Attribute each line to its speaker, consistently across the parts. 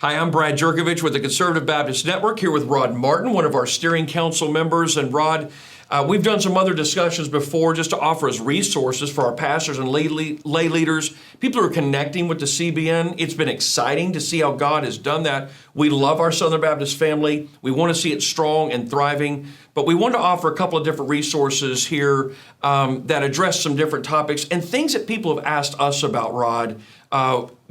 Speaker 1: Hi, I'm Brad Jerkovich with the Conservative Baptist Network, here with Rod Martin, one of our steering council members. And Rod, we've done some other discussions before just to offer as resources for our pastors and lay leaders, people who are connecting with the CBN. It's been exciting to see how God has done that. We love our Southern Baptist family. We want to see it strong and thriving, but we want to offer a couple of different resources here that address some different topics and things that people have asked us about, Rod.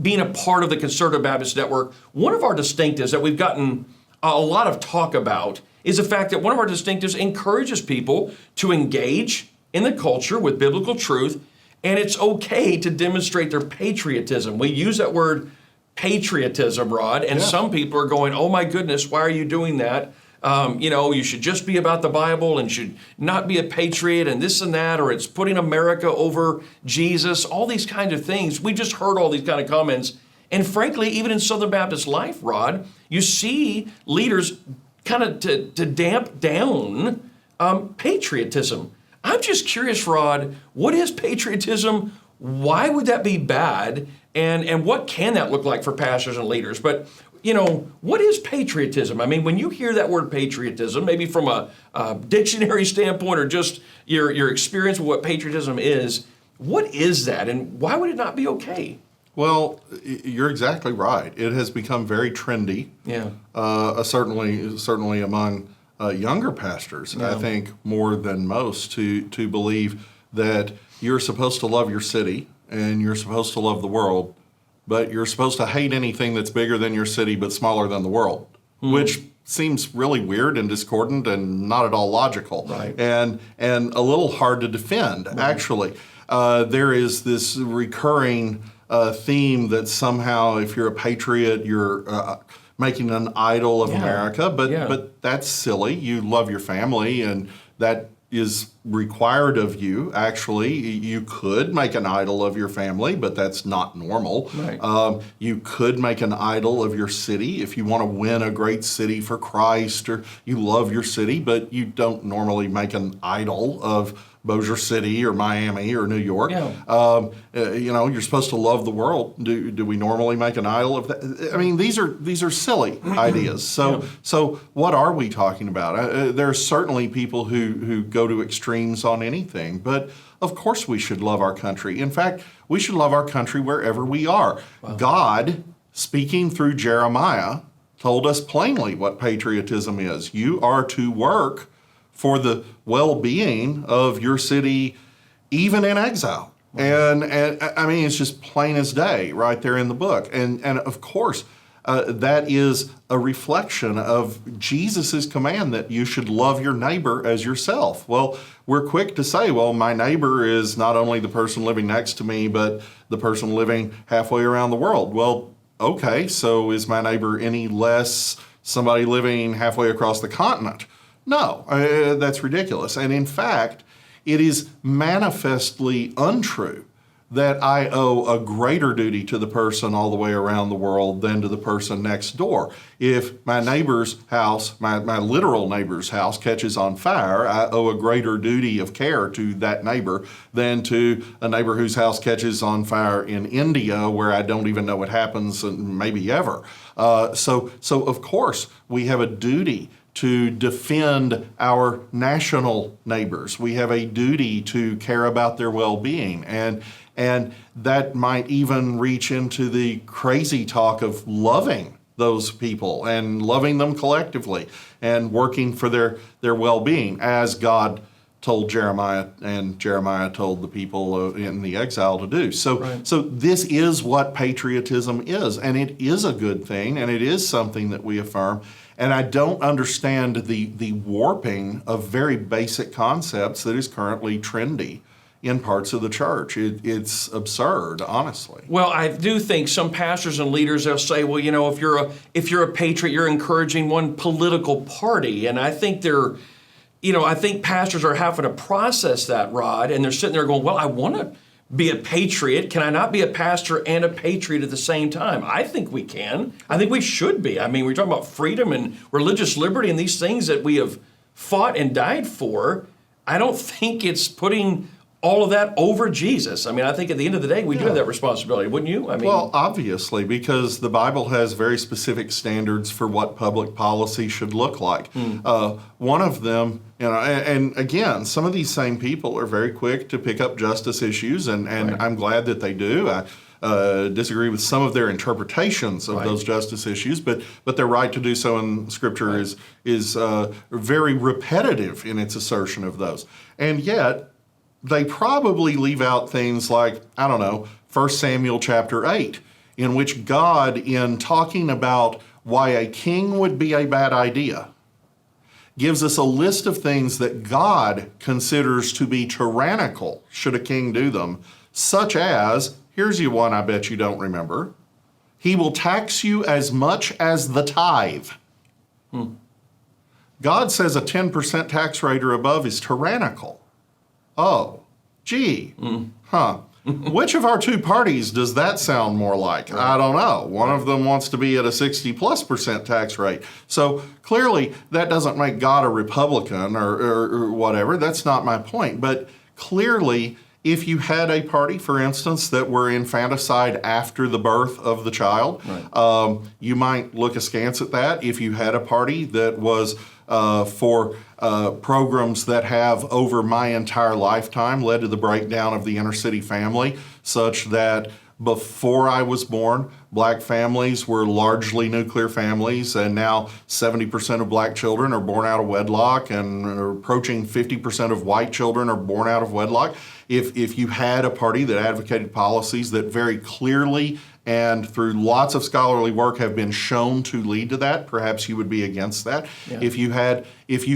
Speaker 1: Being a part of the Conservative Baptist Network, one of our distinctives that we've gotten a lot of talk about is the fact that one of our distinctives encourages people to engage in the culture with biblical truth, and it's okay to demonstrate their patriotism. We use that word patriotism, Rod, and some people are going, oh my goodness, why are you doing that? You should just be about the Bible and should not be a patriot and this and that, or it's putting America over Jesus, all these kinds of things. We just heard all these kind of comments. And frankly, even in Southern Baptist life, Rod, you see leaders kind of to damp down patriotism. I'm just curious, Rod, what is patriotism? Why would that be bad? And what can that look like for pastors and leaders? But what is patriotism? I mean, when you hear that word patriotism, maybe from a dictionary standpoint or just your experience with what patriotism is, what is that and why would it not be okay?
Speaker 2: Well, you're exactly right. It has become very trendy.
Speaker 1: Yeah.
Speaker 2: Certainly among younger pastors, I think more than most, to believe that you're supposed to love your city and you're supposed to love the world, but you're supposed to hate anything that's bigger than your city but smaller than the world, which seems really weird and discordant and not at all logical,
Speaker 1: right.
Speaker 2: and a little hard to defend, actually. There is this recurring theme that somehow if you're a patriot, you're making an idol of America, but that's silly. You love your family, and that is required of you. Actually, you could make an idol of your family, but that's not normal.
Speaker 1: Right.
Speaker 2: You could make an idol of your city if you want to win a great city for Christ, or you love your city, but you don't normally make an idol of Bossier City or Miami or New York.
Speaker 1: Yeah.
Speaker 2: You're supposed to love the world. Do we normally make an idol of that? I mean, these are silly ideas. So what are we talking about? There are certainly people who go to extremes on anything, but of course we should love our country. In fact, we should love our country wherever we are. Wow. God, speaking through Jeremiah, told us plainly what patriotism is. You are to work for the well-being of your city, even in exile. And I mean, it's just plain as day right there in the book. And of course, that is a reflection of Jesus's command that you should love your neighbor as yourself. Well, we're quick to say, well, my neighbor is not only the person living next to me, but the person living halfway around the world. Well, okay, so is my neighbor any less somebody living halfway across the continent? No, that's ridiculous. And in fact, it is manifestly untrue that I owe a greater duty to the person all the way around the world than to the person next door. If my neighbor's house, my literal neighbor's house catches on fire, I owe a greater duty of care to that neighbor than to a neighbor whose house catches on fire in India where I don't even know what happens, and maybe ever. So of course, we have a duty to defend our national neighbors. We have a duty to care about their well-being. And that might even reach into the crazy talk of loving those people and loving them collectively and working for their well-being, as God told Jeremiah and Jeremiah told the people in the exile to do. So this is what patriotism is, and it is a good thing, and it is something that we affirm. And I don't understand the warping of very basic concepts that is currently trendy in parts of the church. It's absurd, honestly.
Speaker 1: Well, I do think some pastors and leaders, they'll say, well, if you're a patriot, you're encouraging one political party. And I think I think pastors are having to process that, Rod, and they're sitting there going, well, I want to be a patriot. Can I not be a pastor and a patriot at the same time? I think we can. I think we should be. I mean, we're talking about freedom and religious liberty and these things that we have fought and died for. I don't think it's putting all of that over Jesus. I mean, I think at the end of the day, we do have that responsibility, wouldn't you? I mean,
Speaker 2: well, obviously, because the Bible has very specific standards for what public policy should look like. One of them, and again, some of these same people are very quick to pick up justice issues, and I'm glad that they do. I disagree with some of their interpretations of those justice issues, but their right to do so in Scripture is very repetitive in its assertion of those. And yet, they probably leave out things like, 1 Samuel chapter 8, in which God, in talking about why a king would be a bad idea, gives us a list of things that God considers to be tyrannical should a king do them, such as, here's you one I bet you don't remember, he will tax you as much as the tithe. God says a 10% tax rate or above is tyrannical. Oh, gee, Which of our two parties does that sound more like? I don't know. One of them wants to be at a 60+% tax rate. So clearly that doesn't make God a Republican or whatever. That's not my point. But clearly, if you had a party, for instance, that were infanticide after the birth of the child, you might look askance at that. If you had a party that was for programs that have, over my entire lifetime, led to the breakdown of the inner city family, such that before I was born, black families were largely nuclear families, and now 70% of black children are born out of wedlock, and approaching 50% of white children are born out of wedlock. If you had a party that advocated policies that very clearly and through lots of scholarly work have been shown to lead to that, perhaps you would be against that. Yeah. If you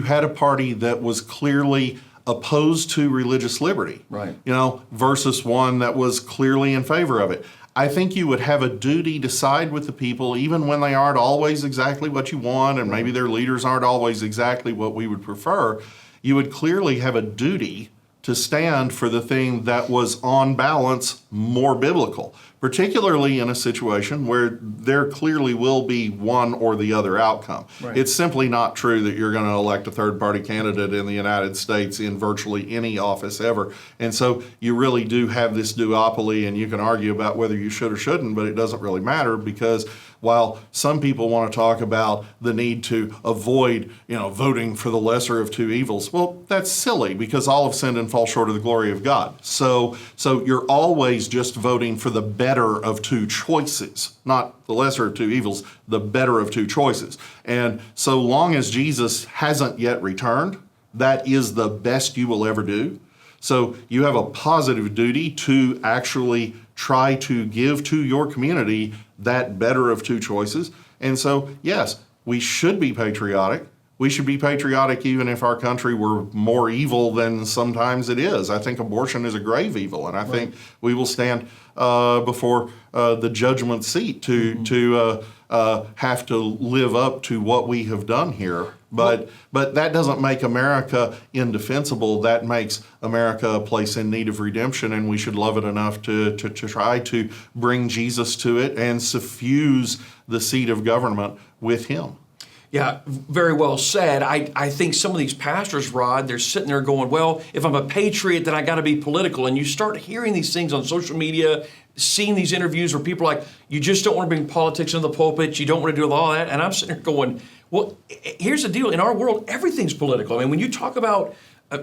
Speaker 2: had a party that was clearly opposed to religious liberty, versus one that was clearly in favor of it, I think you would have a duty to side with the people, even when they aren't always exactly what you want, and maybe their leaders aren't always exactly what we would prefer. You would clearly have a duty to stand for the thing that was, on balance, more biblical, particularly in a situation where there clearly will be one or the other outcome. Right. It's simply not true that you're going to elect a third-party candidate in the United States in virtually any office ever. And so you really do have this duopoly, and you can argue about whether you should or shouldn't, but it doesn't really matter, because while some people want to talk about the need to avoid, voting for the lesser of two evils, well, that's silly, because all have sinned and fall short of the glory of God. So you're always just voting for the better of two choices, not the lesser of two evils, the better of two choices. And so long as Jesus hasn't yet returned, that is the best you will ever do. So you have a positive duty to actually try to give to your community that better of two choices. And so, yes, we should be patriotic. We should be patriotic even if our country were more evil than sometimes it is. I think abortion is a grave evil, and I think we will stand before the judgment seat to have to live up to what we have done here. But that doesn't make America indefensible. That makes America a place in need of redemption, and we should love it enough to try to bring Jesus to it and suffuse the seat of government with him.
Speaker 1: Yeah, very well said. I think some of these pastors, Rod, they're sitting there going, well, if I'm a patriot, then I got to be political. And you start hearing these things on social media, seeing these interviews where people are like, you just don't want to bring politics into the pulpit, you don't want to do all that. And I'm sitting there going, well, here's the deal. In our world, everything's political. I mean, when you talk about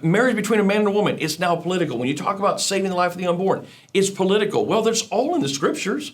Speaker 1: marriage between a man and a woman, it's now political. When you talk about saving the life of the unborn, it's political. Well, there's all in the scriptures.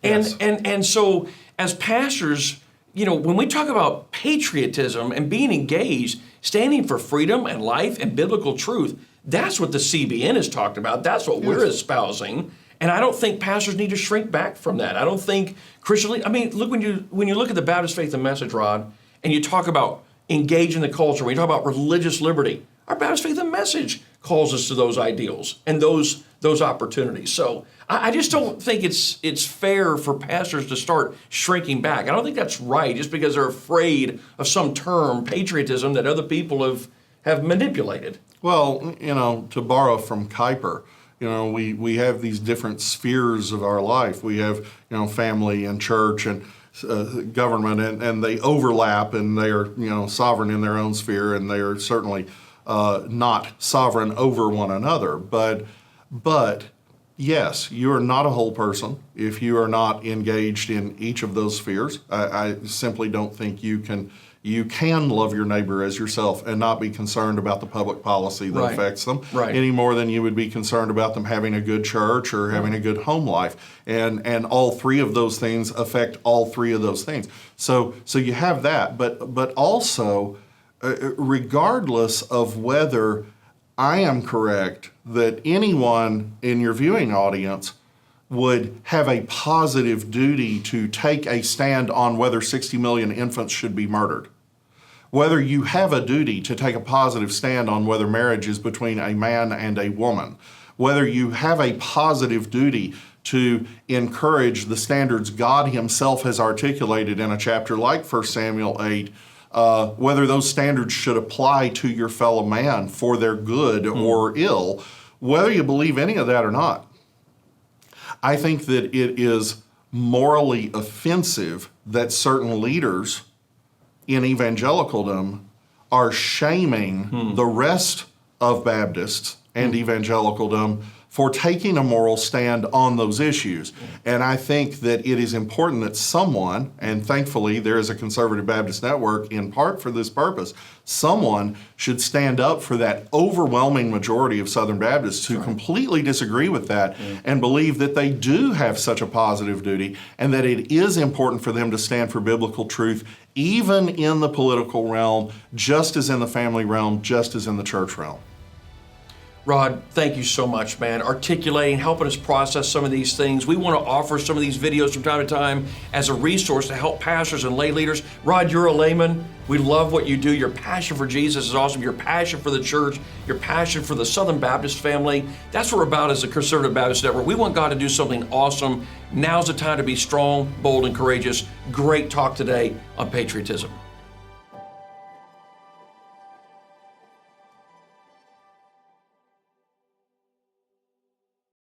Speaker 1: And and so as pastors, when we talk about patriotism and being engaged, standing for freedom and life and biblical truth, that's what the CBN has talked about. That's what we're espousing. And I don't think pastors need to shrink back from that. I don't think Christian, look, when you look at the Baptist Faith and Message, Rod, and you talk about engaging the culture, when you talk about religious liberty, our Baptist Faith and Message calls us to those ideals and those opportunities. So I just don't think it's fair for pastors to start shrinking back. I don't think that's right, just because they're afraid of some term, patriotism, that other people have manipulated.
Speaker 2: Well, to borrow from Kuyper, we have these different spheres of our life. We have, family and church and government, and they overlap, and they are, sovereign in their own sphere, and they are certainly not sovereign over one another. But yes, you are not a whole person if you are not engaged in each of those spheres. I simply don't think you can love your neighbor as yourself and not be concerned about the public policy that affects them any more than you would be concerned about them having a good church or having a good home life. And all three of those things affect all three of those things. So you have that, but also, regardless of whether I am correct that anyone in your viewing audience would have a positive duty to take a stand on whether 60 million infants should be murdered, whether you have a duty to take a positive stand on whether marriage is between a man and a woman, whether you have a positive duty to encourage the standards God himself has articulated in a chapter like 1 Samuel 8, whether those standards should apply to your fellow man for their good or ill, whether you believe any of that or not. I think that it is morally offensive that certain leaders in evangelicaldom are shaming the rest of Baptists and evangelicaldom for taking a moral stand on those issues. And I think that it is important that someone, and thankfully there is a Conservative Baptist Network in part for this purpose, someone should stand up for that overwhelming majority of Southern Baptists who completely disagree with that and believe that they do have such a positive duty and that it is important for them to stand for biblical truth even in the political realm, just as in the family realm, just as in the church realm.
Speaker 1: Rod, thank you so much, man. Articulating, helping us process some of these things. We want to offer some of these videos from time to time as a resource to help pastors and lay leaders. Rod, you're a layman. We love what you do. Your passion for Jesus is awesome. Your passion for the church, your passion for the Southern Baptist family. That's what we're about as a Conservative Baptist Network. We want God to do something awesome. Now's the time to be strong, bold, and courageous. Great talk today on patriotism.